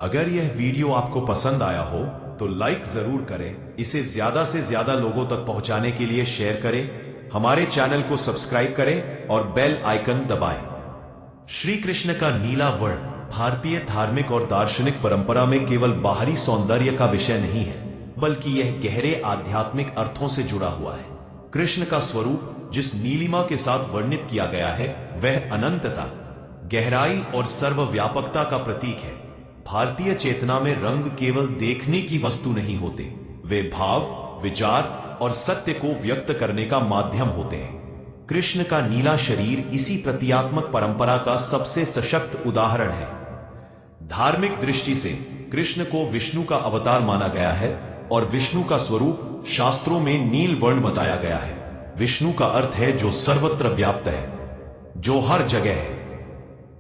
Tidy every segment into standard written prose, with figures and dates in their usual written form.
अगर यह वीडियो आपको पसंद आया हो तो लाइक जरूर करें, इसे ज्यादा से ज्यादा लोगों तक पहुंचाने के लिए शेयर करें, हमारे चैनल को सब्सक्राइब करें और बेल आइकन दबाएं। श्री कृष्ण का नीला वर्ण भारतीय धार्मिक और दार्शनिक परंपरा में केवल बाहरी सौंदर्य का विषय नहीं है, बल्कि यह गहरे आध्यात्मिक अर्थों से जुड़ा हुआ है। कृष्ण का स्वरूप जिस नीलिमा के साथ वर्णित किया गया है वह अनंतता, गहराई और सर्वव्यापकता का प्रतीक है। भारतीय चेतना में रंग केवल देखने की वस्तु नहीं होते, वे भाव, विचार और सत्य को व्यक्त करने का माध्यम होते हैं। कृष्ण का नीला शरीर इसी प्रतीकात्मक परंपरा का सबसे सशक्त उदाहरण है। धार्मिक दृष्टि से कृष्ण को विष्णु का अवतार माना गया है और विष्णु का स्वरूप शास्त्रों में नील वर्ण बताया गया है। विष्णु का अर्थ है जो सर्वत्र व्याप्त है, जो हर जगह है।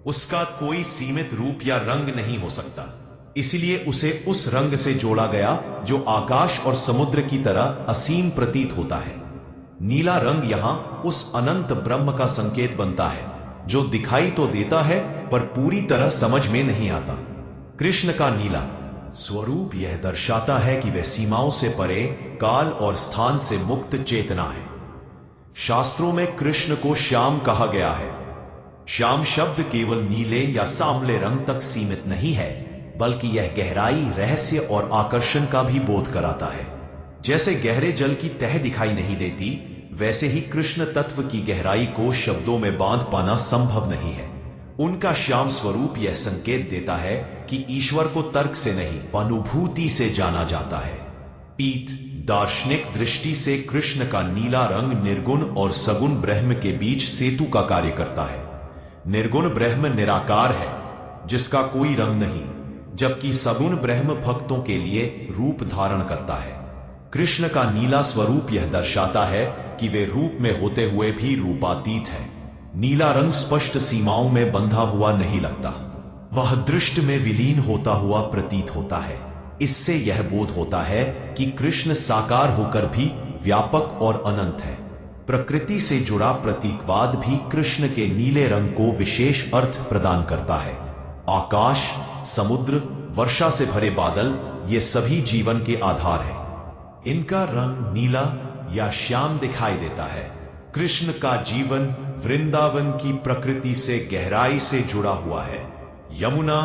उसका कोई सीमित रूप या रंग नहीं हो सकता, इसलिए उसे उस रंग से जोड़ा गया जो आकाश और समुद्र की तरह असीम प्रतीत होता है। नीला रंग यहां उस अनंत ब्रह्म का संकेत बनता है जो दिखाई तो देता है पर पूरी तरह समझ में नहीं आता। कृष्ण का नीला स्वरूप यह दर्शाता है कि वह सीमाओं से परे, काल और स्थान से मुक्त चेतना है। शास्त्रों में कृष्ण को श्याम कहा गया है। श्याम शब्द केवल नीले या सांवले रंग तक सीमित नहीं है, बल्कि यह गहराई, रहस्य और आकर्षण का भी बोध कराता है। जैसे गहरे जल की तह दिखाई नहीं देती, वैसे ही कृष्ण तत्व की गहराई को शब्दों में बांध पाना संभव नहीं है। उनका श्याम स्वरूप यह संकेत देता है कि ईश्वर को तर्क से नहीं, अनुभूति से जाना जाता है। पीत दार्शनिक दृष्टि से कृष्ण का नीला रंग निर्गुण और सगुण ब्रह्म के बीच सेतु का कार्य करता है। निर्गुण ब्रह्म निराकार है, जिसका कोई रंग नहीं, जबकि सगुण ब्रह्म भक्तों के लिए रूप धारण करता है। कृष्ण का नीला स्वरूप यह दर्शाता है कि वे रूप में होते हुए भी रूपातीत हैं। नीला रंग स्पष्ट सीमाओं में बंधा हुआ नहीं लगता, वह दृष्टि में विलीन होता हुआ प्रतीत होता है। इससे यह बोध होता है कि कृष्ण साकार होकर भी व्यापक और अनंत है। प्रकृति से जुड़ा प्रतीकवाद भी कृष्ण के नीले रंग को विशेष अर्थ प्रदान करता है। आकाश, समुद्र, वर्षा से भरे बादल, ये सभी जीवन के आधार हैं। इनका रंग नीला या श्याम दिखाई देता है। कृष्ण का जीवन वृंदावन की प्रकृति से गहराई से जुड़ा हुआ है। यमुना,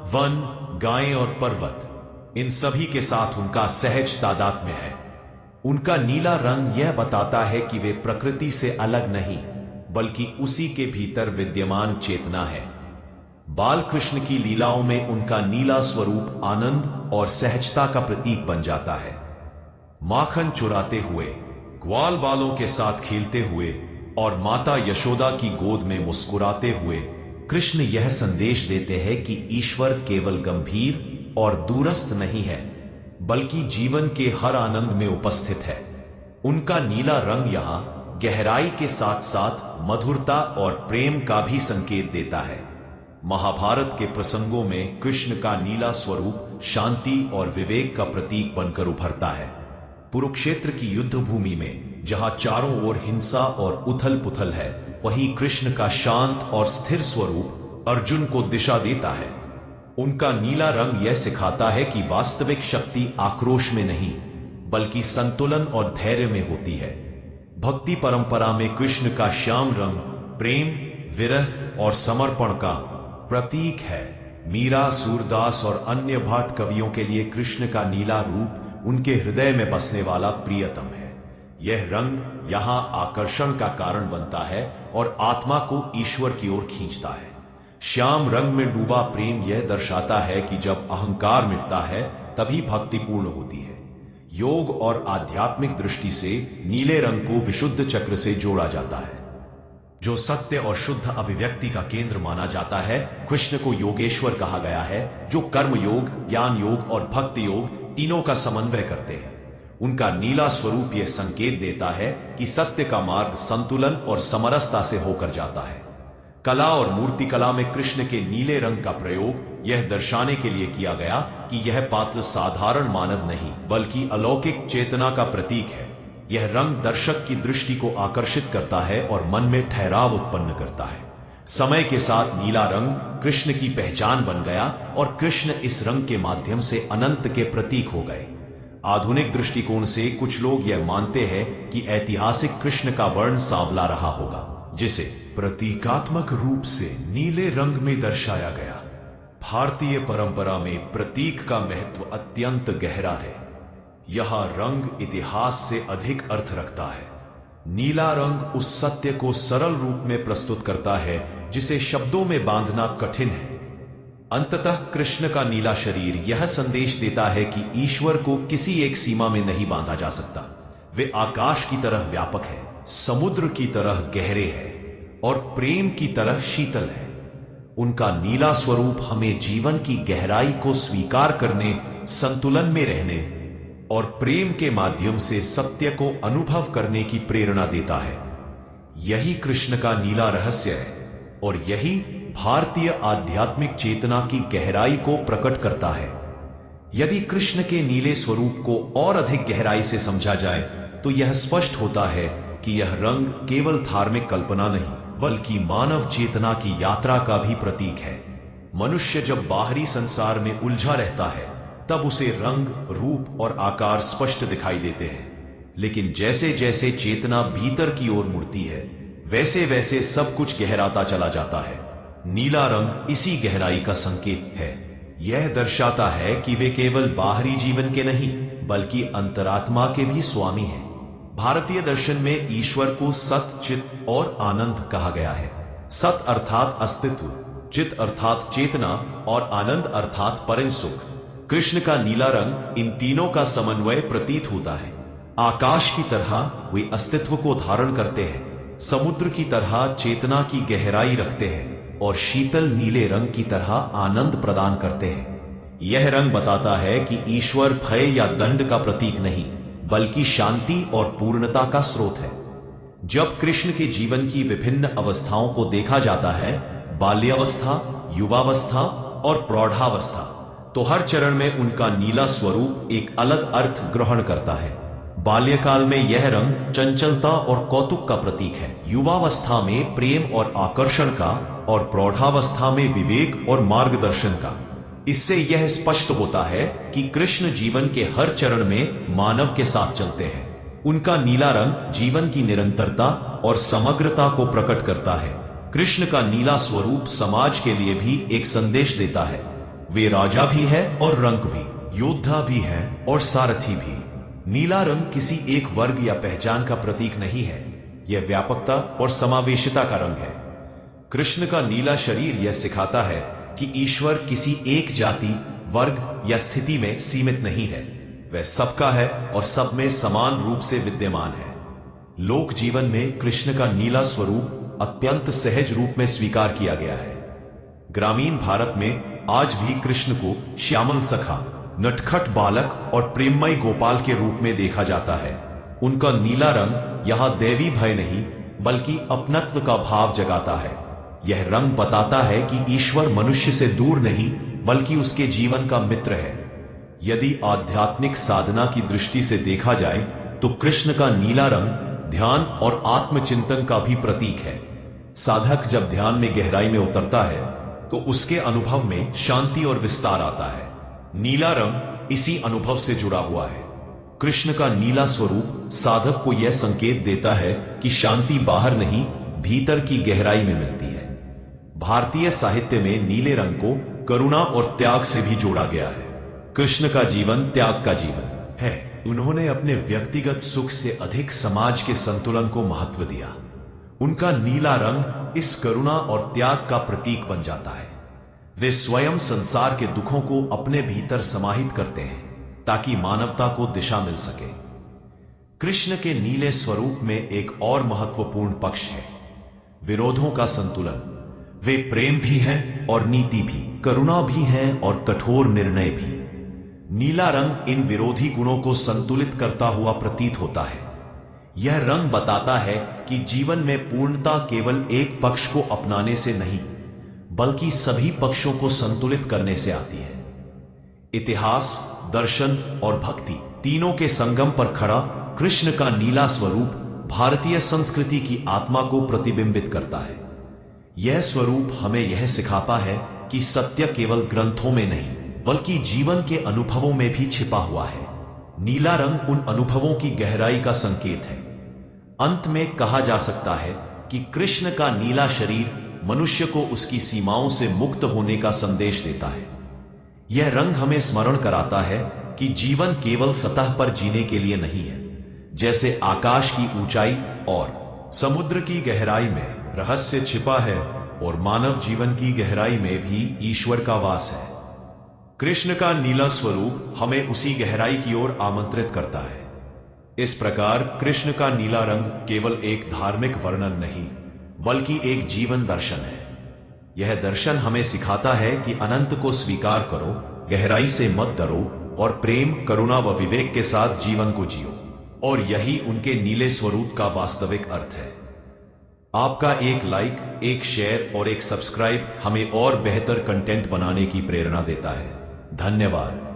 वन, गायें और पर्वत, इन सभी के साथ उनका सहज तादात्म्य है। उनका नीला रंग यह बताता है कि वे प्रकृति से अलग नहीं, बल्कि उसी के भीतर विद्यमान चेतना है। बाल कृष्ण की लीलाओं में उनका नीला स्वरूप आनंद और सहजता का प्रतीक बन जाता है। माखन चुराते हुए, ग्वाल बालों के साथ खेलते हुए और माता यशोदा की गोद में मुस्कुराते हुए कृष्ण यह संदेश देते हैं कि ईश्वर केवल गंभीर और दूरस्थ नहीं है, बल्कि जीवन के हर आनंद में उपस्थित है। उनका नीला रंग यहां गहराई के साथ साथ मधुरता और प्रेम का भी संकेत देता है। महाभारत के प्रसंगों में कृष्ण का नीला स्वरूप शांति और विवेक का प्रतीक बनकर उभरता है। कुरुक्षेत्र की युद्ध भूमि में जहां चारों ओर हिंसा और उथल पुथल है, वहीं कृष्ण का शांत और स्थिर स्वरूप अर्जुन को दिशा देता है। उनका नीला रंग यह सिखाता है कि वास्तविक शक्ति आक्रोश में नहीं, बल्कि संतुलन और धैर्य में होती है। भक्ति परंपरा में कृष्ण का श्याम रंग प्रेम, विरह और समर्पण का प्रतीक है। मीरा, सूरदास और अन्य भक्त कवियों के लिए कृष्ण का नीला रूप उनके हृदय में बसने वाला प्रियतम है। यह रंग यहां आकर्षण का कारण बनता है और आत्मा को ईश्वर की ओर खींचता है। श्याम रंग में डूबा प्रेम यह दर्शाता है कि जब अहंकार मिटता है तभी भक्ति पूर्ण होती है। योग और आध्यात्मिक दृष्टि से नीले रंग को विशुद्ध चक्र से जोड़ा जाता है, जो सत्य और शुद्ध अभिव्यक्ति का केंद्र माना जाता है। कृष्ण को योगेश्वर कहा गया है, जो कर्म योग, ज्ञान योग और भक्ति योग तीनों का समन्वय करते हैं। उनका नीला स्वरूप यह संकेत देता है कि सत्य का मार्ग संतुलन और समरसता से होकर जाता है। कला और मूर्तिकला में कृष्ण के नीले रंग का प्रयोग यह दर्शाने के लिए किया गया कि यह पात्र साधारण मानव नहीं, बल्कि अलौकिक चेतना का प्रतीक है। यह रंग दर्शक की दृष्टि को आकर्षित करता है और मन में ठहराव उत्पन्न करता है। समय के साथ नीला रंग कृष्ण की पहचान बन गया और कृष्ण इस रंग के माध्यम से अनंत के प्रतीक हो गए। आधुनिक दृष्टिकोण से कुछ लोग यह मानते हैं कि ऐतिहासिक कृष्ण का वर्ण सांवला रहा होगा, जिसे प्रतीकात्मक रूप से नीले रंग में दर्शाया गया। भारतीय परंपरा में प्रतीक का महत्व अत्यंत गहरा है। यह रंग इतिहास से अधिक अर्थ रखता है। नीला रंग उस सत्य को सरल रूप में प्रस्तुत करता है जिसे शब्दों में बांधना कठिन है। अंततः कृष्ण का नीला शरीर यह संदेश देता है कि ईश्वर को किसी एक सीमा में नहीं बांधा जा सकता। वे आकाश की तरह व्यापक है, समुद्र की तरह गहरे हैं और प्रेम की तरह शीतल है। उनका नीला स्वरूप हमें जीवन की गहराई को स्वीकार करने, संतुलन में रहने और प्रेम के माध्यम से सत्य को अनुभव करने की प्रेरणा देता है। यही कृष्ण का नीला रहस्य है और यही भारतीय आध्यात्मिक चेतना की गहराई को प्रकट करता है। यदि कृष्ण के नीले स्वरूप को और अधिक गहराई से समझा जाए तो यह स्पष्ट होता है कि यह रंग केवल धार्मिक कल्पना नहीं बल्कि मानव चेतना की यात्रा का भी प्रतीक है। मनुष्य जब बाहरी संसार में उलझा रहता है तब उसे रंग, रूप और आकार स्पष्ट दिखाई देते हैं, लेकिन जैसे जैसे चेतना भीतर की ओर मुड़ती है वैसे वैसे सब कुछ गहराता चला जाता है। नीला रंग इसी गहराई का संकेत है। यह दर्शाता है कि वे केवल बाहरी जीवन के नहीं बल्कि अंतरात्मा के भी स्वामी हैं। भारतीय दर्शन में ईश्वर को सत, चित और आनंद कहा गया है। सत अर्थात अस्तित्व, चित अर्थात चेतना और आनंद अर्थात परम सुख। कृष्ण का नीला रंग इन तीनों का समन्वय प्रतीत होता है। आकाश की तरह वे अस्तित्व को धारण करते हैं, समुद्र की तरह चेतना की गहराई रखते हैं और शीतल नीले रंग की तरह आनंद प्रदान करते हैं। यह रंग बताता है कि ईश्वर भय या दंड का प्रतीक नहीं बल्कि शांति और पूर्णता का स्रोत है। जब कृष्ण के जीवन की विभिन्न अवस्थाओं को देखा जाता है, बाल्यावस्था, युवावस्था और प्रौढ़ावस्था, तो हर चरण में उनका नीला स्वरूप एक अलग अर्थ ग्रहण करता है। बाल्यकाल में यह रंग चंचलता और कौतुक का प्रतीक है, युवावस्था में प्रेम और आकर्षण का और प्रौढ़ावस्था में विवेक और मार्गदर्शन का। इससे यह स्पष्ट होता है कि कृष्ण जीवन के हर चरण में मानव के साथ चलते हैं। उनका नीला रंग जीवन की निरंतरता और समग्रता को प्रकट करता है। कृष्ण का नीला स्वरूप समाज के लिए भी एक संदेश देता है। वे राजा भी है और रंक भी, योद्धा भी है और सारथी भी। नीला रंग किसी एक वर्ग या पहचान का प्रतीक नहीं है, यह व्यापकता और समावेशिता का रंग है। कृष्ण का नीला शरीर यह सिखाता है कि ईश्वर किसी एक जाति, वर्ग या स्थिति में सीमित नहीं है। वह सबका है और सब में समान रूप से विद्यमान है। लोक जीवन में कृष्ण का नीला स्वरूप अत्यंत सहज रूप में स्वीकार किया गया है। ग्रामीण भारत में आज भी कृष्ण को श्यामल सखा, नटखट बालक और प्रेममय गोपाल के रूप में देखा जाता है। उनका नीला रंग यहां दैवी भय नहीं बल्कि अपनत्व का भाव जगाता है। यह रंग बताता है कि ईश्वर मनुष्य से दूर नहीं बल्कि उसके जीवन का मित्र है। यदि आध्यात्मिक साधना की दृष्टि से देखा जाए तो कृष्ण का नीला रंग ध्यान और आत्मचिंतन का भी प्रतीक है। साधक जब ध्यान में गहराई में उतरता है तो उसके अनुभव में शांति और विस्तार आता है। नीला रंग इसी अनुभव से जुड़ा हुआ है। कृष्ण का नीला स्वरूप साधक को यह संकेत देता है कि शांति बाहर नहीं भीतर की गहराई में मिलती है। भारतीय साहित्य में नीले रंग को करुणा और त्याग से भी जोड़ा गया है। कृष्ण का जीवन त्याग का जीवन है। उन्होंने अपने व्यक्तिगत सुख से अधिक समाज के संतुलन को महत्व दिया। उनका नीला रंग इस करुणा और त्याग का प्रतीक बन जाता है। वे स्वयं संसार के दुखों को अपने भीतर समाहित करते हैं ताकि मानवता को दिशा मिल सके। कृष्ण के नीले स्वरूप में एक और महत्वपूर्ण पक्ष है, विरोधों का संतुलन। वे प्रेम भी हैं और नीति भी, करुणा भी हैं और कठोर निर्णय भी। नीला रंग इन विरोधी गुणों को संतुलित करता हुआ प्रतीत होता है। यह रंग बताता है कि जीवन में पूर्णता केवल एक पक्ष को अपनाने से नहीं बल्कि सभी पक्षों को संतुलित करने से आती है। इतिहास, दर्शन और भक्ति तीनों के संगम पर खड़ा कृष्ण का नीला स्वरूप भारतीय संस्कृति की आत्मा को प्रतिबिंबित करता है। यह स्वरूप हमें यह सिखाता है कि सत्य केवल ग्रंथों में नहीं बल्कि जीवन के अनुभवों में भी छिपा हुआ है। नीला रंग उन अनुभवों की गहराई का संकेत है। अंत में कहा जा सकता है कि कृष्ण का नीला शरीर मनुष्य को उसकी सीमाओं से मुक्त होने का संदेश देता है। यह रंग हमें स्मरण कराता है कि जीवन केवल सतह पर जीने के लिए नहीं है। जैसे आकाश की ऊंचाई और समुद्र की गहराई में रहस्य छिपा है और मानव जीवन की गहराई में भी ईश्वर का वास है। कृष्ण का नीला स्वरूप हमें उसी गहराई की ओर आमंत्रित करता है। इस प्रकार कृष्ण का नीला रंग केवल एक धार्मिक वर्णन नहीं बल्कि एक जीवन दर्शन है। यह दर्शन हमें सिखाता है कि अनंत को स्वीकार करो, गहराई से मत डरो और प्रेम, करुणा व विवेक के साथ जीवन को जियो। और यही उनके नीले स्वरूप का वास्तविक अर्थ है। आपका एक लाइक, एक शेयर और एक सब्सक्राइब हमें और बेहतर कंटेंट बनाने की प्रेरणा देता है। धन्यवाद।